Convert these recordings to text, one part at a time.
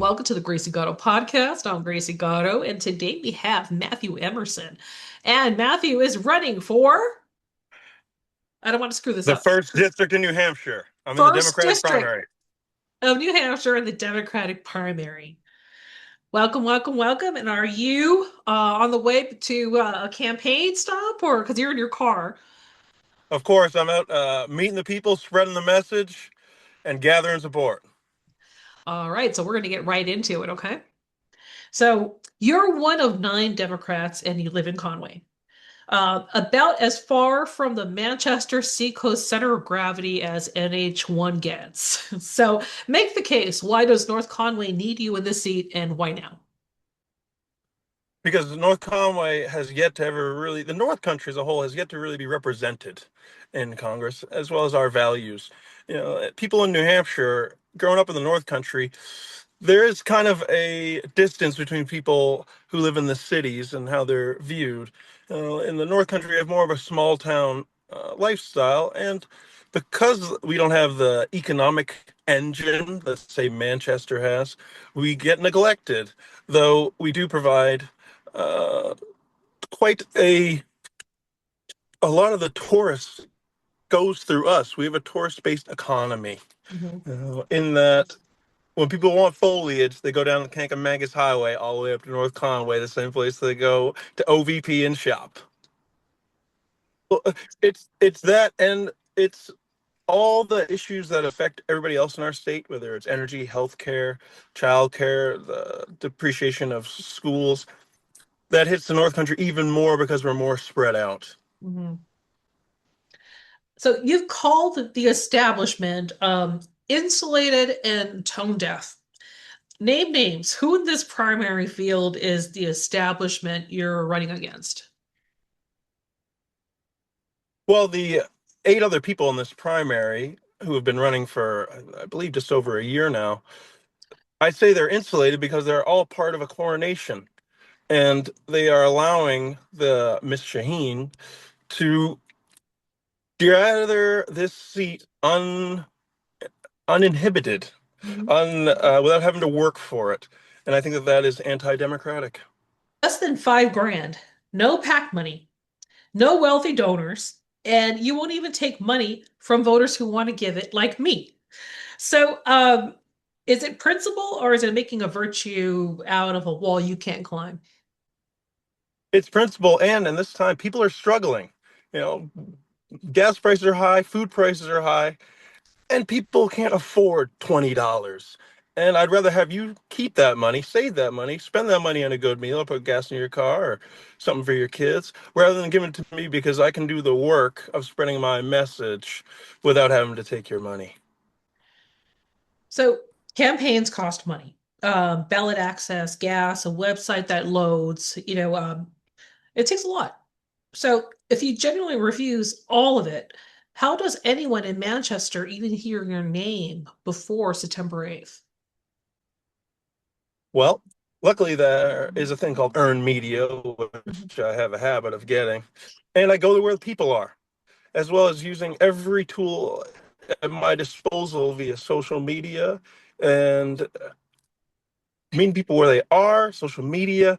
welcome to the Gracie Gatto podcast. I'm Gracie Gatto, and today we have Matthew Emerson. And Matthew is running for, I don't want to screw this The up, first district in New Hampshire. I'm in the first Democratic district primary. of New Hampshire in the Democratic primary. Welcome, welcome, welcome. And are you on the way to a campaign stop or because you're in your car? Of course, I'm out meeting the people, spreading the message, and gathering support. All right, so we're going to get right into it, okay? So you're one of nine Democrats and you live in Conway. About as far from the Manchester Seacoast center of gravity as NH1 gets. So make the case. Why does North Conway need you in this seat and why now? Because North Conway has yet to ever really, the North Country as a whole has yet to really be represented in Congress, as well as our values. People in New Hampshire, growing up in the North Country, there is kind of a distance between people who live in the cities and how they're viewed. In the North Country, we have more of a small town lifestyle, and because we don't have the economic engine that, say, Manchester has, we get neglected. Though we do provide uh, quite a lot of the tourists goes through us. We have a tourist-based economy. Mhm. In that when people want foliage, they go down the Kankamangas Highway all the way up to North Conway, the same place they go to OVP and shop. Well, it's that, and it's all the issues that affect everybody else in our state, whether it's energy, healthcare, childcare, the depreciation of schools, that hits the North Country even more because we're more spread out. Mhm. So you've called the establishment insulated and tone deaf. Name names. Who in this primary field is the establishment you're running against? Well, the eight other people in this primary who have been running for, I believe, just over a year now, I say they're insulated because they're all part of a coronation, and they are allowing the Miss Shaheen to gather this seat uninhibited, Mhm. without having to work for it. And I think that that is anti-democratic. Less than 5 grand. No PAC money. No wealthy donors, and you won't even take money from voters who want to give it, like me. So, is it principle or is it making a virtue out of a wall you can't climb? It's principle, and this time people are struggling. You know, gas prices are high, food prices are high, and people can't afford $20. And I'd rather have you keep that money, save that money, spend that money on a good meal, put gas in your car or something for your kids, rather than giving it to me because I can do the work of spreading my message without having to take your money. So, campaigns cost money. Ballot access, gas, a website that loads, it takes a lot. So, if you genuinely refuse all of it, how does anyone in Manchester even hear your name before September 8th? Well, luckily there is a thing called earned media, Mhm. which I have a habit of getting, and I go to where the people are, as well as using every tool at my disposal via social media and meeting people where they are, social media,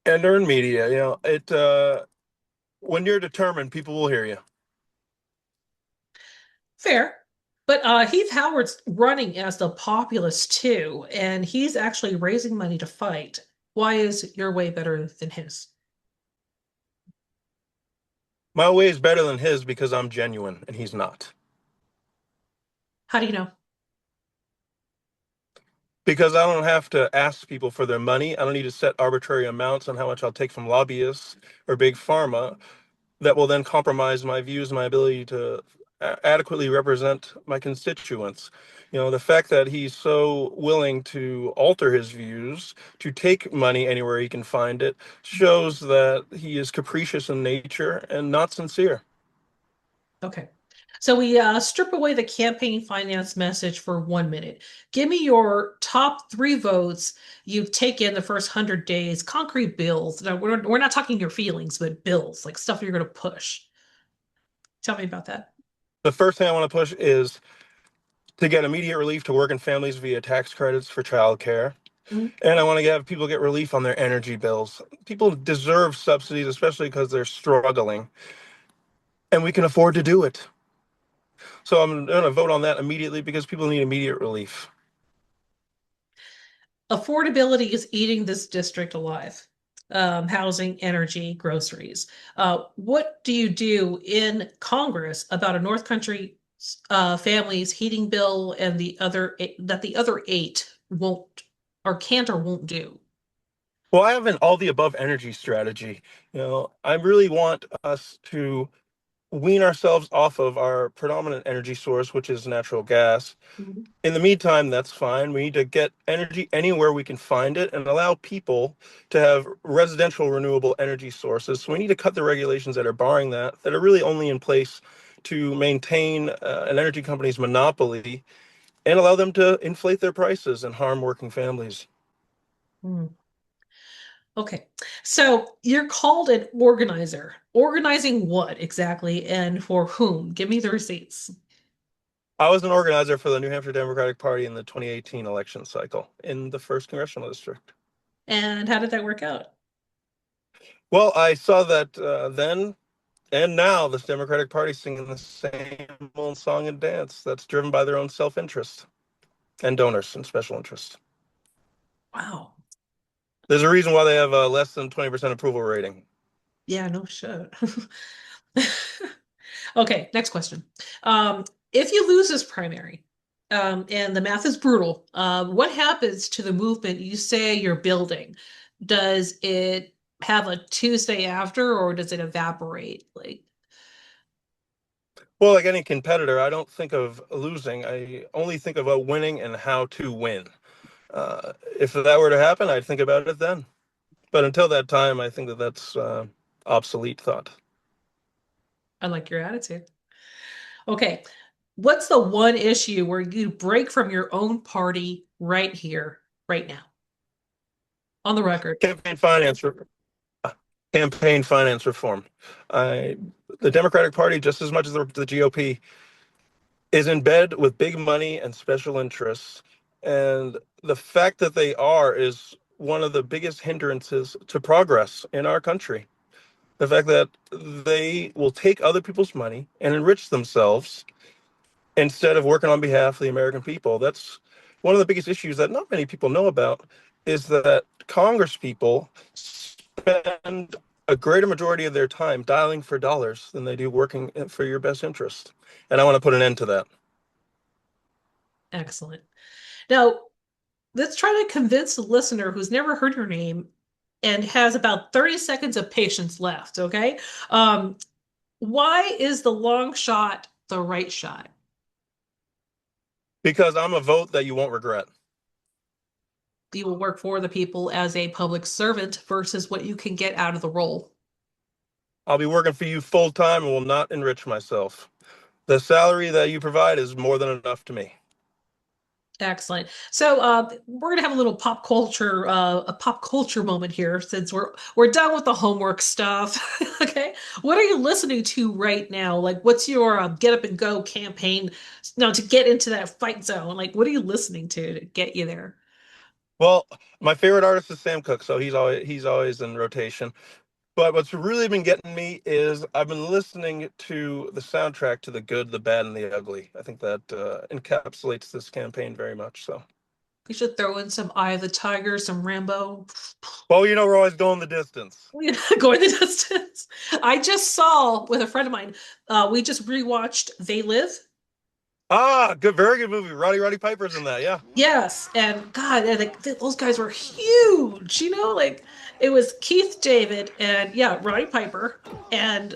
and earned media. It when you're determined, people will hear you. Fair. But Heath Howard's running as the populist too, and he's actually raising money to fight. Why is your way better than his? My way is better than his because I'm genuine and he's not. How do you know? Because I don't have to ask people for their money. I don't need to set arbitrary amounts on how much I'll take from lobbyists or big pharma that will then compromise my views and my ability to adequately represent my constituents. The fact that he's so willing to alter his views, to take money anywhere he can find it, shows that he is capricious in nature and not sincere. Okay. So we strip away the campaign finance message for 1 minute. Give me your top three votes you've taken the first 100 days, concrete bills. Now, we're not talking your feelings, but bills, like stuff you're going to push. Tell me about that. The first thing I want to push is to get immediate relief to working families via tax credits for childcare. Mhm. And I want to have people get relief on their energy bills. People deserve subsidies, especially because they're struggling, and we can afford to do it. So I'm going to vote on that immediately because people need immediate relief. Affordability is eating this district alive. Housing, energy, groceries. What do you do in Congress about a North Country family's heating bill and the other eight won't or can't or won't do? Well, I have an all the above energy strategy. I really want us to wean ourselves off of our predominant energy source, which is natural gas. Mhm. In the meantime, that's fine. We need to get energy anywhere we can find it and allow people to have residential renewable energy sources. So we need to cut the regulations that are barring that are really only in place to maintain an energy company's monopoly and allow them to inflate their prices and harm working families. Hmm. Okay. So you're called an organizer. Organizing what exactly and for whom? Give me the receipts. I was an organizer for the New Hampshire Democratic Party in the 2018 election cycle in the first congressional district. And how did that work out? Well, I saw that then and now this Democratic Party singing the same old song and dance that's driven by their own self-interest and donors and special interest. Wow. There's a reason why they have a less than 20% approval rating. Yeah, no shit. Okay, next question. Um, if you lose this primary, and the math is brutal, what happens to the movement you say you're building? Does it have a Tuesday after, or does it evaporate? Like, Well, like any competitor, I don't think of losing. I only think about winning and how to win. If that were to happen, I'd think about it then. But until that time, I think that that's obsolete thought. I like your attitude. Okay, what's the one issue where you break from your own party right here, right now, on the record? Campaign finance, campaign finance reform. I, the Democratic Party, just as much as the GOP, is in bed with big money and special interests. And the fact that they are is one of the biggest hindrances to progress in our country. The fact that they will take other people's money and enrich themselves instead of working on behalf of the American people. That's one of the biggest issues that not many people know about is that Congress people spend a greater majority of their time dialing for dollars than they do working for your best interest. And I want to put an end to that. Excellent. Now, let's try to convince the listener who's never heard your name and has about 30 seconds of patience left, okay? Um, why is the long shot the right shot? Because I'm a vote that you won't regret. You will work for the people as a public servant versus what you can get out of the role. I'll be working for you full time and will not enrich myself. The salary that you provide is more than enough to me. Excellent. So we're gonna have a little a pop culture moment here since we're done with the homework stuff. Okay, what are you listening to right now? Like, what's your get up and go campaign? No, to get into that fight zone. Like, what are you listening to get you there? Well, my favorite artist is Sam Cooke, so he's always in rotation. But what's really been getting me is I've been listening to the soundtrack to The Good, the Bad, and the Ugly. I think that encapsulates this campaign very much so. We should throw in some Eye of the Tiger, some Rambo. Well, we're always going the distance. Going the distance. I just saw with a friend of mine. We just rewatched They Live. Ah, good, very good movie. Roddy Piper's in that, yeah. Yes, and God, and like those guys were huge. Like it was Keith David and yeah, Roddy Piper, and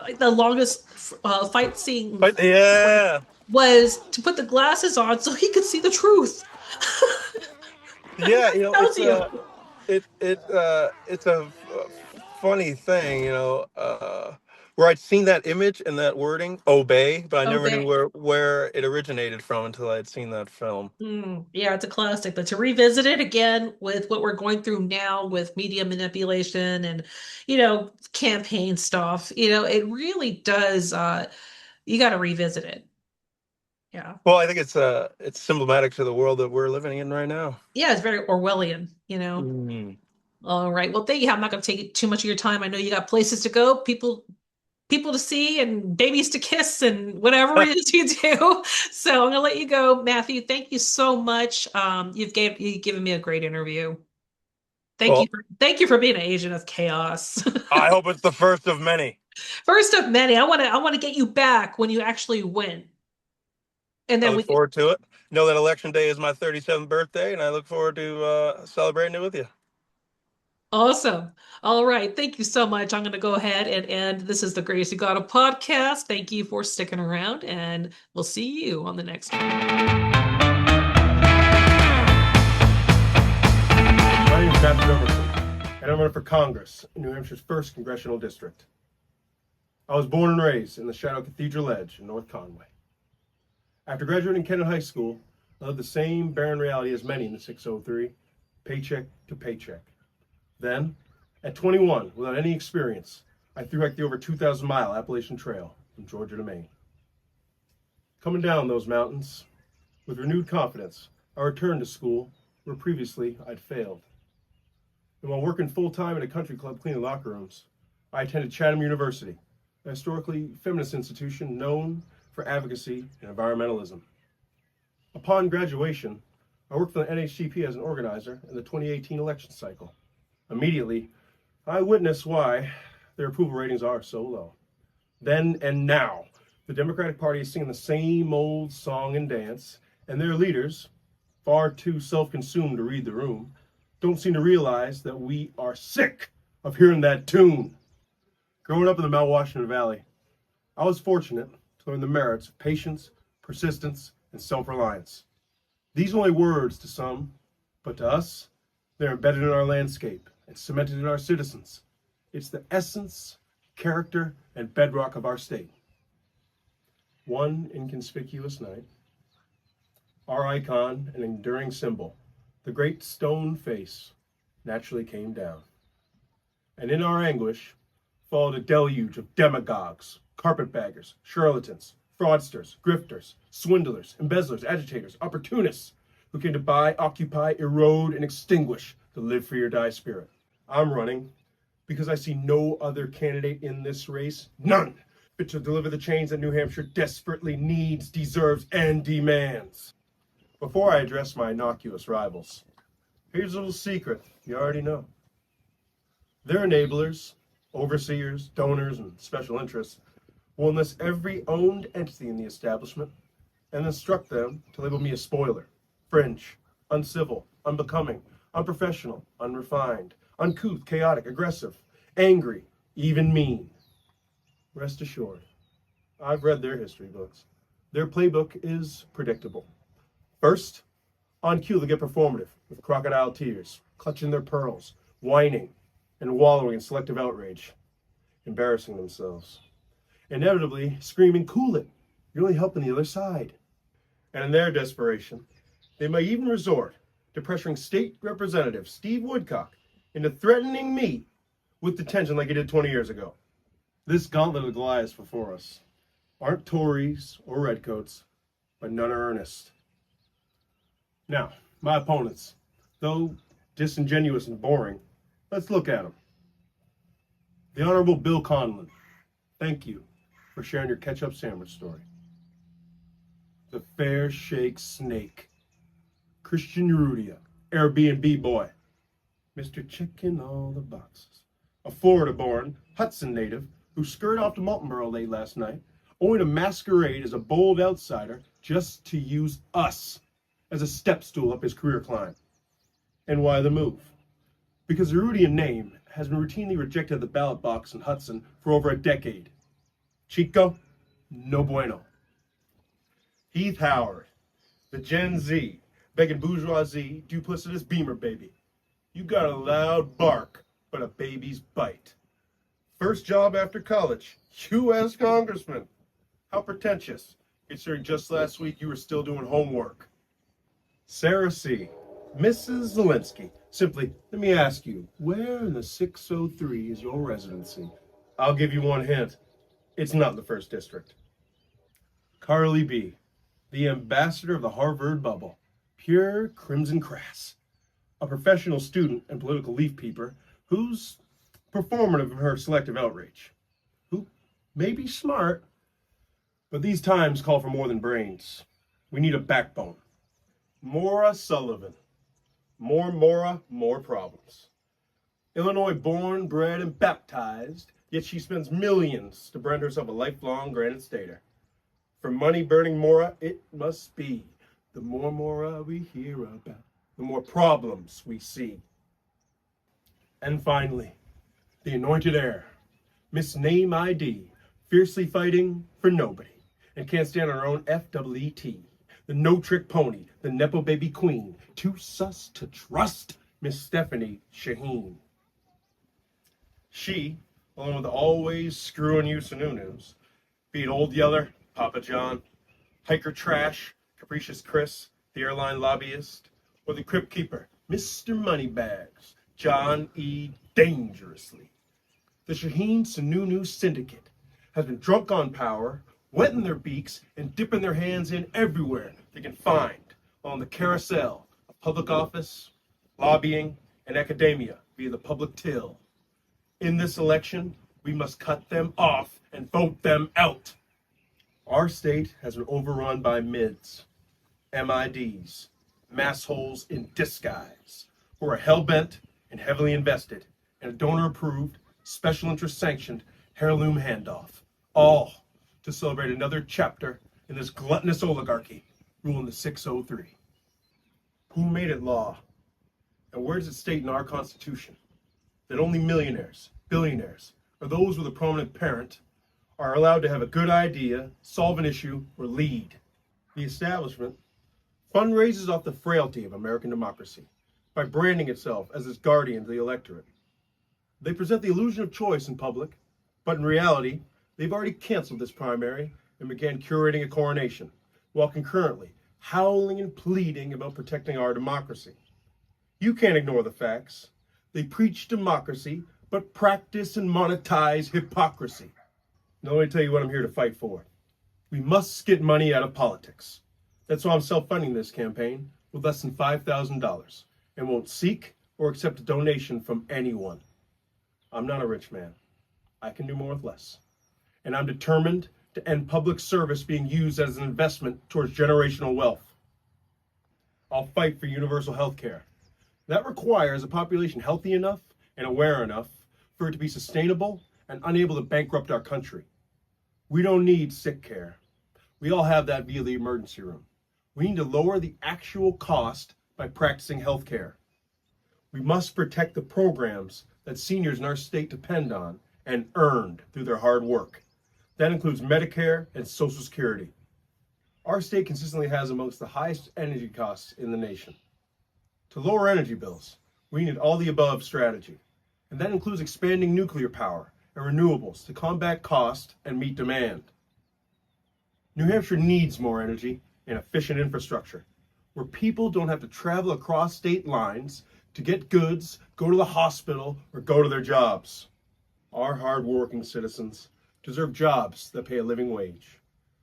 like the longest fight scene But yeah, was to put the glasses on so he could see the truth. yeah, Tells you. it's a funny thing, where I'd seen that image and that wording, obey, but I never knew Obey. where it originated from until I'd seen that film. Yeah, it's a classic. But to revisit it again with what we're going through now with media manipulation and, campaign stuff, it really does, you got to revisit it. Yeah. Well, I think it's symptomatic to the world that we're living in right now. Yeah, it's very Orwellian, you know. Mm. All right. Well, thank you. I'm not going to take too much of your time. I know you got places to go, people to see and babies to kiss and whatever it is you do. So I'm gonna let you go, Matthew. Thank you so much. You've given me a great interview. Well, Thank you for being an agent of chaos. I hope it's the first of many. First of many. I want to get you back when you actually win. And I then look we can forward to it. Know that election day is my 37th birthday, and I look forward to celebrating it with you. awesome. All right. Thank you so much. I'm gonna go ahead and end. This is the Gracie Gotta podcast. Thank you for sticking around, and we'll see you on the next one. My name is Matthew Emerson, and I'm running for Congress in New Hampshire's 1st Congressional District. I was born and raised in the Shadow Cathedral Edge in North Conway. After graduating Kennet High School, I lived the same barren reality as many in the 603, paycheck to paycheck. Then, at 21, without any experience, I thru-hiked the over 2,000-mile Appalachian Trail from Georgia to Maine. Coming down those mountains, with renewed confidence, I returned to school where previously I'd failed. And while working full-time at a country club cleaning locker rooms, I attended Chatham University, a historically feminist institution known for advocacy and environmentalism. Upon graduation, I worked for the NHGP as an organizer in the 2018 election cycle. Immediately, I witnessed why their approval ratings are so low. Then and now, the Democratic Party is singing the same old song and dance, and their leaders, far too self-consumed to read the room, don't seem to realize that we are sick of hearing that tune. Growing up in the Mount Washington Valley, I was fortunate to learn the merits of patience, persistence, and self-reliance. These are only words to some, but to us, they're embedded in our landscape and cemented in our citizens. It's the essence, character, and bedrock of our state. One inconspicuous night, our icon and enduring symbol, the great stone face, naturally came down. And in our anguish followed a deluge of demagogues, carpetbaggers, charlatans, fraudsters, grifters, swindlers, embezzlers, agitators, opportunists who came to buy, occupy, erode, and extinguish the live free or die spirit. I'm running because I see no other candidate in this race, none, fit to deliver the change that New Hampshire desperately needs, deserves, and demands. Before I address my innocuous rivals, here's a little secret you already know. Their enablers, overseers, donors, and special interests will enlist every owned entity in the establishment and instruct them to label me a spoiler, fringe, uncivil, unbecoming, unprofessional, unrefined, uncouth, chaotic, aggressive, angry, even mean. Rest assured, I've read their history books. Their playbook is predictable. First, on cue, they get performative with crocodile tears, clutching their pearls, whining, and wallowing in selective outrage, embarrassing themselves. Inevitably, screaming, "Cool it, you're only helping the other side." And in their desperation, they may even resort to pressuring State Representative Steve Woodcock into threatening me with detention like he did 20 years ago. This gauntlet of Goliath before us aren't Tories or Redcoats, but none are earnest. Now, my opponents, though disingenuous and boring, let's look at them. The Honorable Bill Conlon, thank you for sharing your ketchup sandwich story. The Fair Shake Snake, Christian Urrutia, Airbnb boy, Mr. Checking all the boxes, a Florida-born Hudson native who scurried off to Maltonborough late last night, only to masquerade as a bold outsider just to use us as a step stool up his career climb. And why the move? Because the Urrutian name has been routinely rejected at the ballot box in Hudson for over a decade. Chico, no bueno. Heath Howard, the Gen Z, begging bourgeoisie, duplicitous beamer baby. You got a loud bark, but a baby's bite. First job after college, U.S. Congressman. How pretentious, considering just last week you were still doing homework. Sarah C., Mrs. Zelensky, simply, let me ask you, where in the 603 is your residency? I'll give you one hint. It's not in the 1st District. Carly B., the ambassador of the Harvard bubble, pure crimson crass, a professional student and political leaf peeper who's performative of her selective outrage, who may be smart, but these times call for more than brains. We need a backbone. Maura Sullivan. More Maura, more problems. Illinois born, bred, and baptized, yet she spends millions to brand herself a lifelong Granite Stater. For money-burning Maura, it must be. The more Maura we hear about, the more problems we see. And finally, the anointed heir, Miss Name ID, fiercely fighting for nobody, and can't stand on her own FWT. The no-trick pony, the Nepo baby queen, too sus to trust, Miss Stephanie Shaheen. She, along with the always screwing you Sununus, be it Old Yeller, Papa John, Hiker Trash, Capricious Chris, the airline lobbyist, or the Crypt Keeper, Mr. Moneybags, John E. Dangerously. The Shaheen Sununu Syndicate has been drunk on power, wetting their beaks, and dipping their hands in everywhere they can find on the carousel of public office, lobbying, and academia via the public till. In this election, we must cut them off and vote them out. Our state has been overrun by MIDs, MIDs, massholes in disguise, who are hell-bent and heavily invested in a donor-approved, special interest-sanctioned heirloom handoff, all to celebrate another chapter in this gluttonous oligarchy ruling the 603. Who made it law? And where does it state in our Constitution that only millionaires, billionaires, or those with a prominent parent are allowed to have a good idea, solve an issue, or lead? The establishment fundraises off the frailty of American democracy by branding itself as its guardian to the electorate. They present the illusion of choice in public, but in reality, they've already canceled this primary and began curating a coronation, while concurrently howling and pleading about protecting our democracy. You can't ignore the facts. They preach democracy, but practice and monetize hypocrisy. Now let me tell you what I'm here to fight for. We must get money out of politics. That's why I'm self-funding this campaign with less than $5,000 and won't seek or accept a donation from anyone. I'm not a rich man. I can do more with less. And I'm determined to end public service being used as an investment towards generational wealth. I'll fight for universal health care. That requires a population healthy enough and aware enough for it to be sustainable and unable to bankrupt our country. We don't need sick care. We all have that via the emergency room. We need to lower the actual cost by practicing health care. We must protect the programs that seniors in our state depend on and earned through their hard work. That includes Medicare and Social Security. Our state consistently has amongst the highest energy costs in the nation. To lower energy bills, we need all the above strategy, and that includes expanding nuclear power and renewables to combat cost and meet demand. New Hampshire needs more energy and efficient infrastructure, where people don't have to travel across state lines to get goods, go to the hospital, or go to their jobs. Our hard-working citizens deserve jobs that pay a living wage,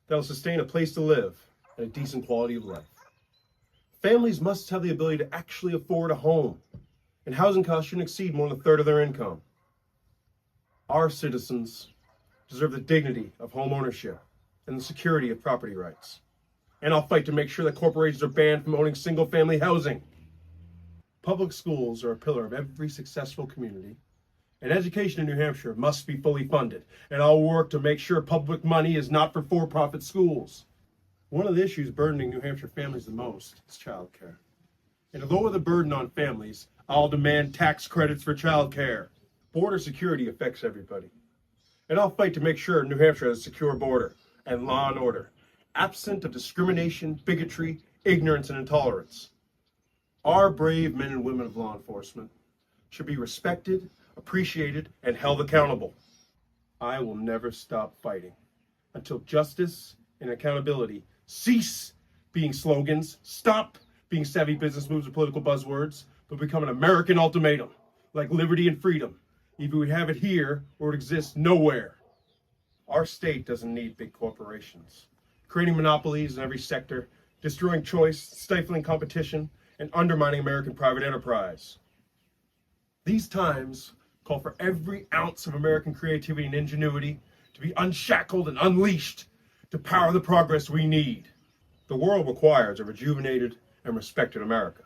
that will sustain a place to live and a decent quality of life. Families must have the ability to actually afford a home, and housing costs shouldn't exceed more than a third of their income. Our citizens deserve the dignity of home ownership and the security of property rights. And I'll fight to make sure that corporations are banned from owning single-family housing. Public schools are a pillar of every successful community, and education in New Hampshire must be fully funded, and I'll work to make sure public money is not for profit schools. One of the issues burdening New Hampshire families the most is childcare. And to lower the burden on families, I'll demand tax credits for childcare. Border security affects everybody. And I'll fight to make sure New Hampshire has a secure border and law and order, absent of discrimination, bigotry, ignorance, and intolerance. Our brave men and women of law enforcement should be respected, appreciated, and held accountable. I will never stop fighting until justice and accountability cease being slogans, stop being savvy business moves or political buzzwords, but become an American ultimatum, like liberty and freedom. Either we have it here or it exists nowhere. Our state doesn't need big corporations. creating monopolies in every sector, destroying choice, stifling competition, and undermining American private enterprise. These times call for every ounce of American creativity and ingenuity to be unshackled and unleashed to power the progress we need. The world requires a rejuvenated and respected America,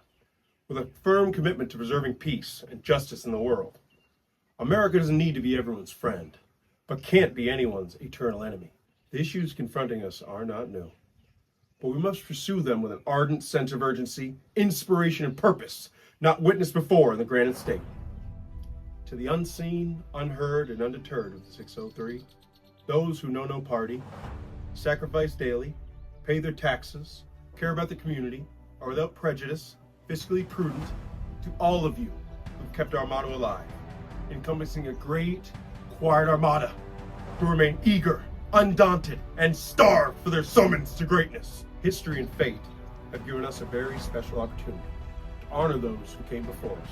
with a firm commitment to preserving peace and justice in the world. America doesn't need to be everyone's friend, but can't be anyone's eternal enemy. The issues confronting us are not new, but we must pursue them with an ardent sense of urgency, inspiration, and purpose not witnessed before in the granite state. To the unseen, unheard, and undeterred of the 603, those who know no party, sacrifice daily, pay their taxes, care about the community, are without prejudice, fiscally prudent, to all of you who've kept our motto alive, encompassing a great, quiet armada who remain eager, undaunted, and starved for their summons to greatness. History and fate have given us a very special opportunity to honor those who came before us.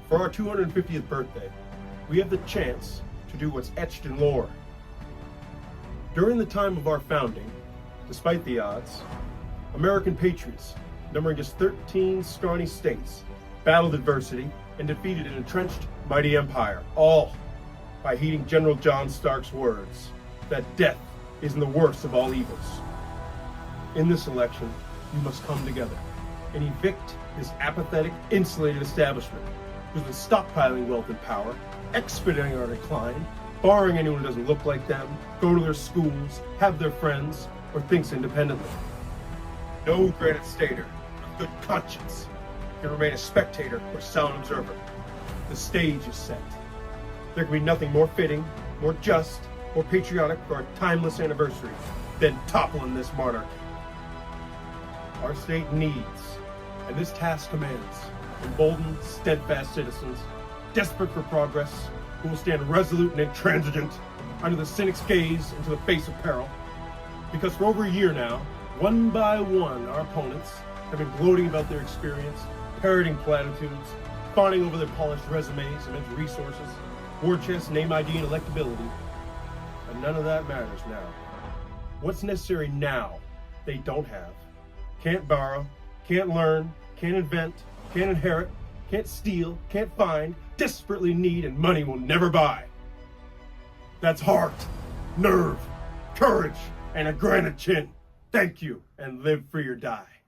For our 250th birthday, we have the chance to do what's etched in lore. During the time of our founding, despite the odds, American patriots, numbering just 13 scrawny states, battled adversity and defeated an entrenched mighty empire, all by heeding General John Stark's words that death isn't the worst of all evils. In this election, we must come together and evict this apathetic, insulated establishment who's been stockpiling wealth and power, expediting our decline, barring anyone who doesn't look like them, go to their schools, have their friends, or thinks independently. No granite stater with good conscience can remain a spectator or silent observer. The stage is set. There can be nothing more fitting, more just, more patriotic for our timeless anniversary than toppling this monarchy. Our state needs, and this task commands, emboldened, steadfast citizens, desperate for progress, who will stand resolute and intransigent under the cynic's gaze into the face of peril. Because for over a year now, one by one, our opponents have been gloating about their experience, parroting platitudes, fawning over their polished resumes, immense resources, war chest, name ID, and electability. But none of that matters now. What's necessary now, they don't have. Can't borrow, can't learn, can't invent, can't inherit, can't steal, can't find, desperately need, and money will never buy. That's heart, nerve, courage, and a granite chin. Thank you, and live free or die.